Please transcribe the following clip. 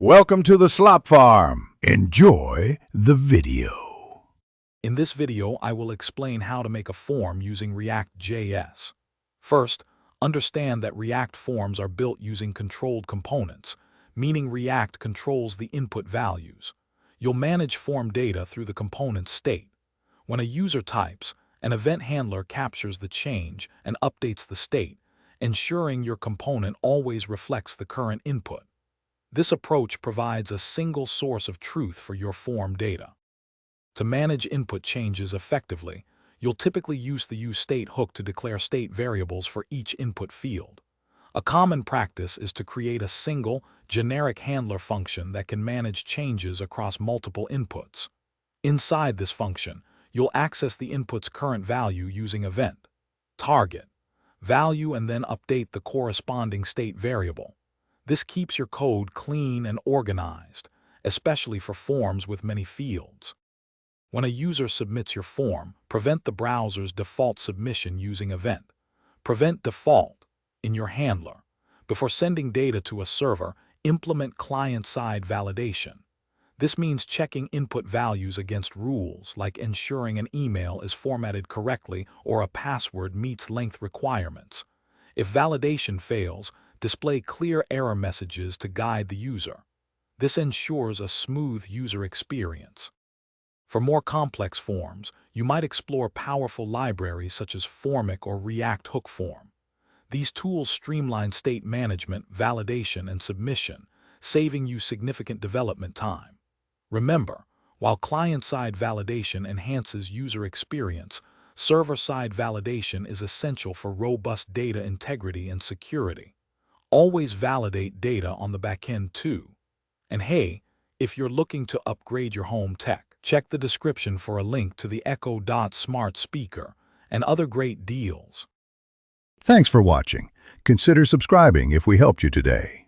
Welcome to the Slop Farm. Enjoy the video. In this video, I will explain how to make a form using React.js. First, understand that React forms are built using controlled components, meaning React controls the input values. You'll manage form data through the component state. When a user types, an event handler captures the change and updates the state, ensuring your component always reflects the current input. This approach provides a single source of truth for your form data. To manage input changes effectively, you'll typically use the useState hook to declare state variables for each input field. A common practice is to create a single, generic handler function that can manage changes across multiple inputs. Inside this function, you'll access the input's current value using event, target, value, and then update the corresponding state variable. This keeps your code clean and organized, especially for forms with many fields. When a user submits your form, prevent the browser's default submission using event. Prevent default in your handler. Before sending data to a server, implement client-side validation. This means checking input values against rules, like ensuring an email is formatted correctly or a password meets length requirements. If validation fails, display clear error messages to guide the user. This ensures a smooth user experience. For more complex forms, you might explore powerful libraries such as Formic or React Hook Form. These tools streamline state management, validation, and submission, saving you significant development time. Remember, while client-side validation enhances user experience, server-side validation is essential for robust data integrity and security. Always validate data on the backend too. And hey, if you're looking to upgrade your home tech, check the description for a link to the Echo Dot smart speaker and other great deals. Thanks for watching. Consider subscribing if we helped you today.